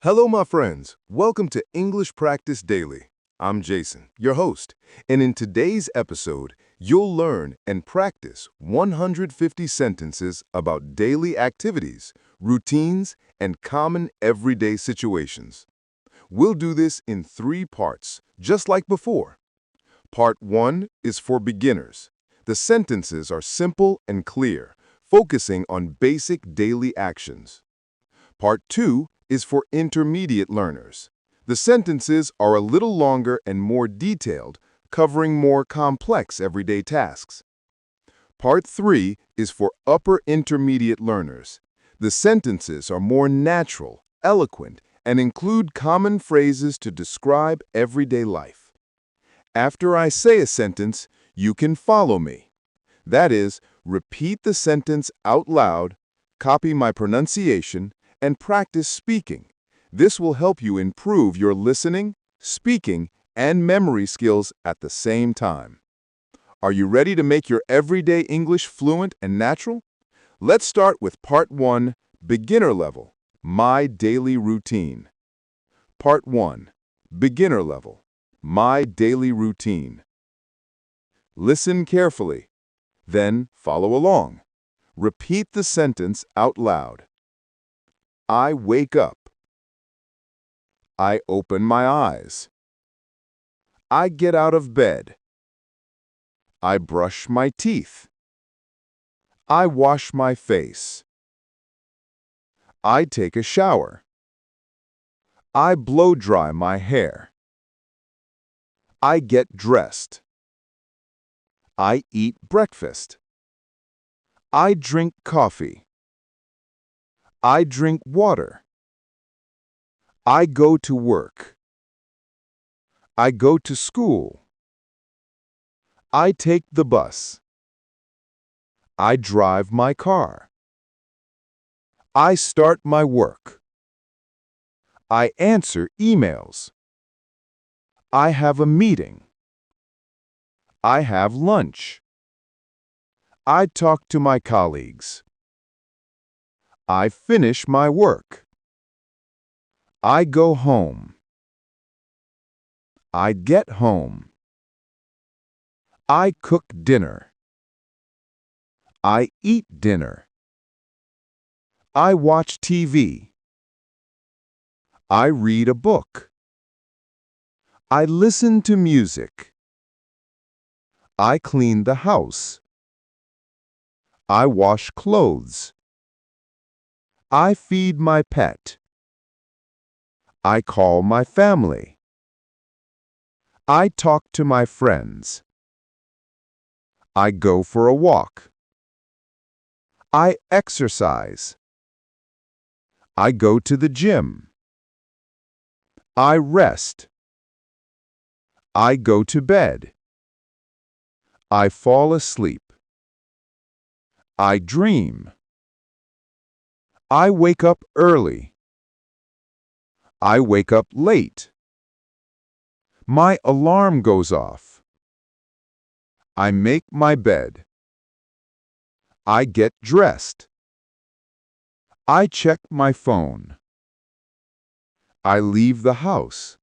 Hello, my friends. Welcome to English Practice Daily. I'm Jason, your host, and in today's episode, you'll learn and practice 150 sentences about daily activities, routines, and common everyday situations. We'll do this in 3 parts, just like before. Part 1 is for beginners. The sentences are simple and clear, focusing on basic daily actions. Part 2 is for intermediate learners. The sentences are a little longer and more detailed, covering more complex everyday tasks. Part 3 is for upper intermediate learners. The sentences are more natural, eloquent, and include common phrases to describe everyday life. After I say a sentence, you can follow me. That is, repeat the sentence out loud, copy my pronunciation, and practice speaking. This will help you improve your listening, speaking, and memory skills at the same time. Are you ready to make your everyday English fluent and natural? Let's start with Part 1, Beginner Level, My Daily Routine. Part 1, Beginner Level, My Daily Routine. Listen carefully, then follow along. Repeat the sentence out loud. I wake up. I open my eyes. I get out of bed. I brush my teeth. I wash my face. I take a shower. I blow dry my hair. I get dressed. I eat breakfast. I drink coffee. I drink water. I go to work. I go to school. I take the bus. I drive my car. I start my work. I answer emails. I have a meeting. I have lunch. I talk to my colleagues. I finish my work. I go home. I get home. I cook dinner. I eat dinner. I watch TV. I read a book. I listen to music. I clean the house. I wash clothes. I feed my pet. I call my family. I talk to my friends. I go for a walk. I exercise. I go to the gym. I rest. I go to bed. I fall asleep. I dream. I wake up early. I wake up late. My alarm goes off. I make my bed. I get dressed. I check my phone. I leave the house.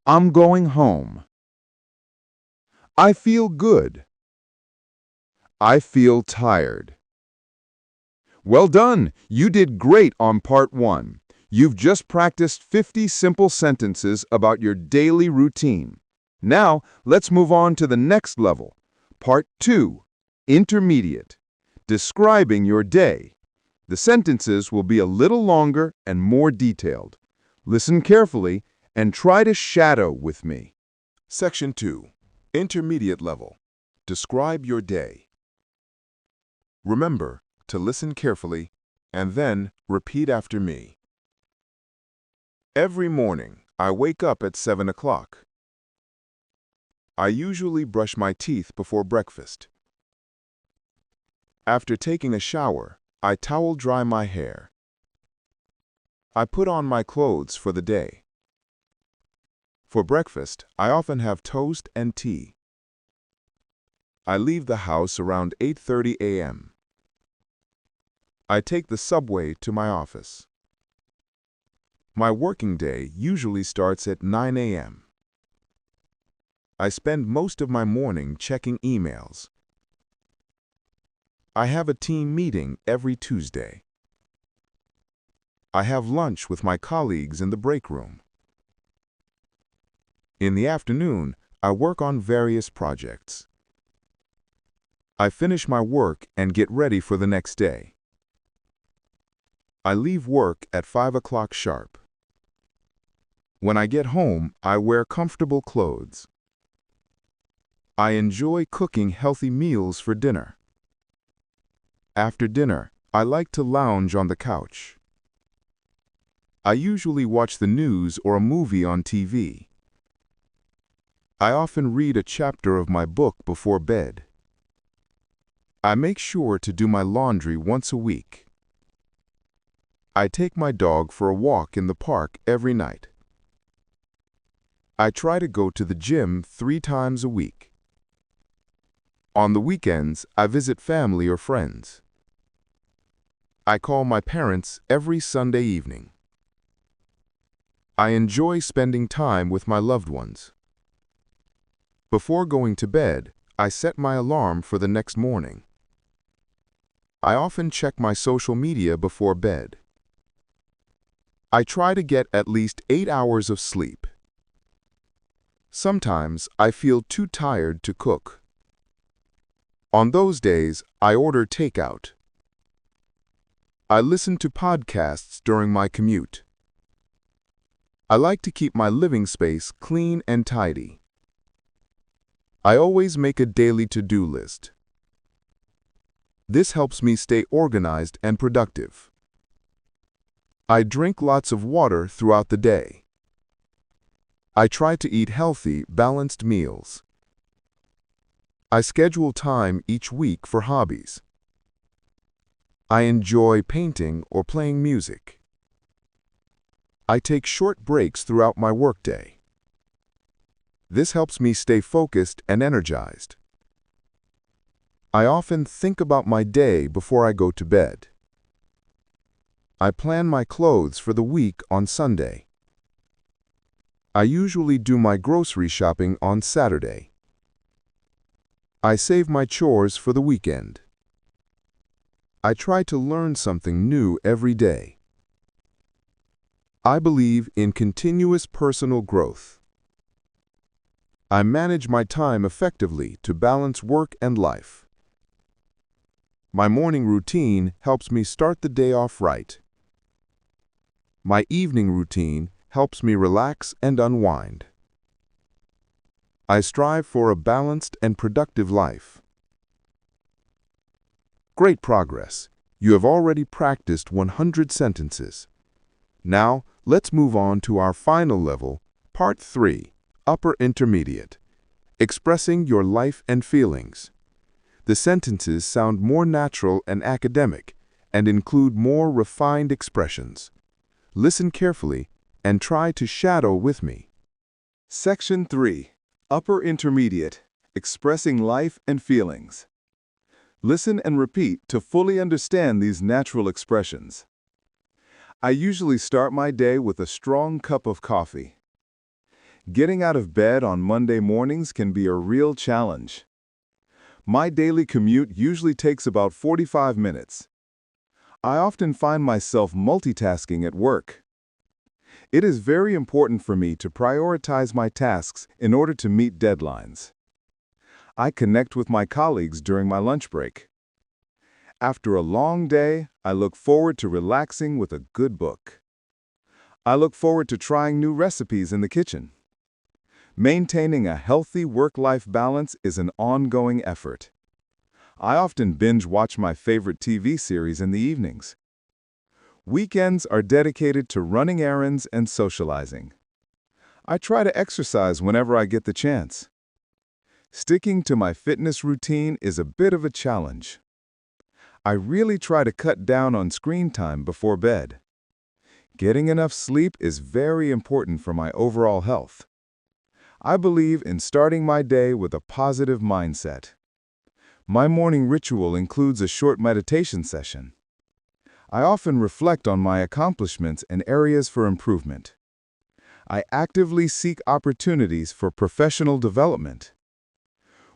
I'm going home. I feel good. I feel tired. Well done! You did great on Part 1. You've just practiced 50 simple sentences about your daily routine. Now, let's move on to the next level. Part 2, Intermediate, describing your day. The sentences will be a little longer and more detailed. Listen carefully and try to shadow with me. Section 2, Intermediate Level, describe your day. Remember to listen carefully and then repeat after me. Every morning, I wake up at 7 o'clock. I usually brush my teeth before breakfast. After taking a shower, I towel dry my hair. I put on my clothes for the day. For breakfast, I often have toast and tea. I leave the house around 8:30 a.m. I take the subway to my office. My working day usually starts at 9 a.m. I spend most of my morning checking emails. I have a team meeting every Tuesday. I have lunch with my colleagues in the break room. In the afternoon, I work on various projects. I finish my work and get ready for the next day. I leave work at 5 o'clock sharp. When I get home, I wear comfortable clothes. I enjoy cooking healthy meals for dinner. After dinner, I like to lounge on the couch. I usually watch the news or a movie on TV. I often read a chapter of my book before bed. I make sure to do my laundry once a week. I take my dog for a walk in the park every night. I try to go to the gym 3 times a week. On the weekends, I visit family or friends. I call my parents every Sunday evening. I enjoy spending time with my loved ones. Before going to bed, I set my alarm for the next morning. I often check my social media before bed. I try to get at least 8 hours of sleep. Sometimes I feel too tired to cook. On those days, I order takeout. I listen to podcasts during my commute. I like to keep my living space clean and tidy. I always make a daily to-do list. This helps me stay organized and productive. I drink lots of water throughout the day. I try to eat healthy, balanced meals. I schedule time each week for hobbies. I enjoy painting or playing music. I take short breaks throughout my workday. This helps me stay focused and energized. I often think about my day before I go to bed. I plan my clothes for the week on Sunday. I usually do my grocery shopping on Saturday. I save my chores for the weekend. I try to learn something new every day. I believe in continuous personal growth. I manage my time effectively to balance work and life. My morning routine helps me start the day off right. My evening routine helps me relax and unwind. I strive for a balanced and productive life. Great progress. You have already practiced 100 sentences. Now, let's move on to our final level, Part 3, Upper Intermediate, Expressing Your Life and Feelings. The sentences sound more natural and academic and include more refined expressions. Listen carefully and try to shadow with me. Section 3, Upper Intermediate, Expressing Life and Feelings. Listen and repeat to fully understand these natural expressions. I usually start my day with a strong cup of coffee. Getting out of bed on Monday mornings can be a real challenge. My daily commute usually takes about 45 minutes. I often find myself multitasking at work. It is very important for me to prioritize my tasks in order to meet deadlines. I connect with my colleagues during my lunch break. After a long day, I look forward to relaxing with a good book. I look forward to trying new recipes in the kitchen. Maintaining a healthy work-life balance is an ongoing effort. I often binge watch my favorite TV series in the evenings. Weekends are dedicated to running errands and socializing. I try to exercise whenever I get the chance. Sticking to my fitness routine is a bit of a challenge. I really try to cut down on screen time before bed. Getting enough sleep is very important for my overall health. I believe in starting my day with a positive mindset. My morning ritual includes a short meditation session. I often reflect on my accomplishments and areas for improvement. I actively seek opportunities for professional development.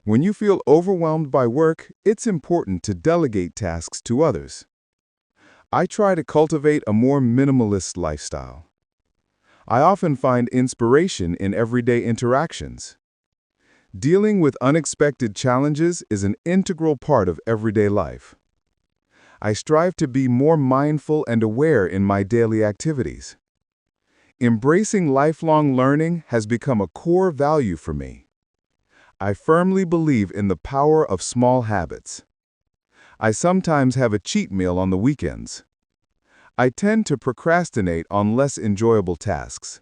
When you feel overwhelmed by work, it's important to delegate tasks to others. I try to cultivate a more minimalist lifestyle. I often find inspiration in everyday interactions. Dealing with unexpected challenges is an integral part of everyday life. I strive to be more mindful and aware in my daily activities. Embracing lifelong learning has become a core value for me. I firmly believe in the power of small habits. I sometimes have a cheat meal on the weekends. I tend to procrastinate on less enjoyable tasks.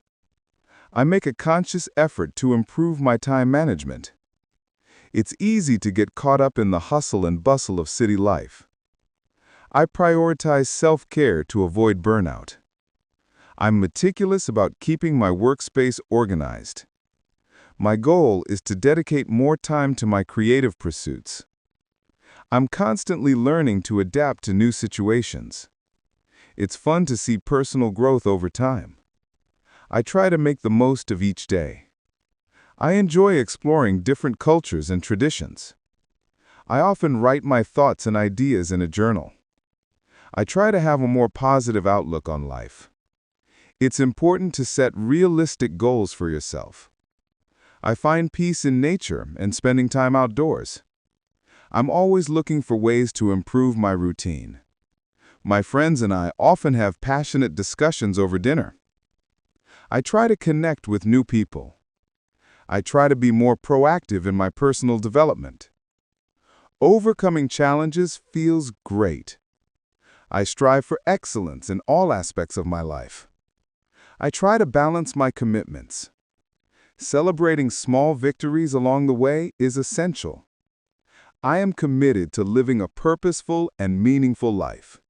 I make a conscious effort to improve my time management. It's easy to get caught up in the hustle and bustle of city life. I prioritize self-care to avoid burnout. I'm meticulous about keeping my workspace organized. My goal is to dedicate more time to my creative pursuits. I'm constantly learning to adapt to new situations. It's fun to see personal growth over time. I try to make the most of each day. I enjoy exploring different cultures and traditions. I often write my thoughts and ideas in a journal. I try to have a more positive outlook on life. It's important to set realistic goals for yourself. I find peace in nature and spending time outdoors. I'm always looking for ways to improve my routine. My friends and I often have passionate discussions over dinner. I try to connect with new people. I try to be more proactive in my personal development. Overcoming challenges feels great. I strive for excellence in all aspects of my life. I try to balance my commitments. Celebrating small victories along the way is essential. I am committed to living a purposeful and meaningful life.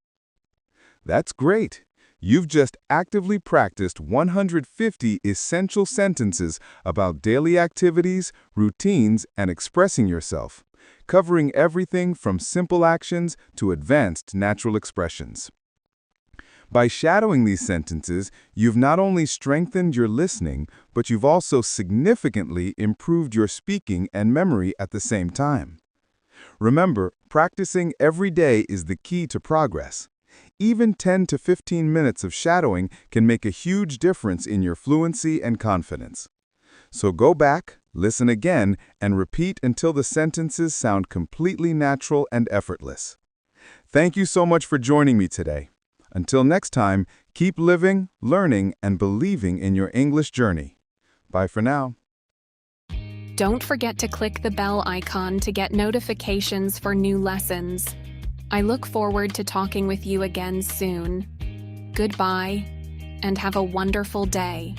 That's great! You've just actively practiced 150 essential sentences about daily activities, routines, and expressing yourself, covering everything from simple actions to advanced natural expressions. By shadowing these sentences, you've not only strengthened your listening, but you've also significantly improved your speaking and memory at the same time. Remember, practicing every day is the key to progress. Even 10 to 15 minutes of shadowing can make a huge difference in your fluency and confidence. So go back, listen again, and repeat until the sentences sound completely natural and effortless. Thank you so much for joining me today. Until next time, keep living, learning, and believing in your English journey. Bye for now. Don't forget to click the bell icon to get notifications for new lessons. I look forward to talking with you again soon. Goodbye, and have a wonderful day.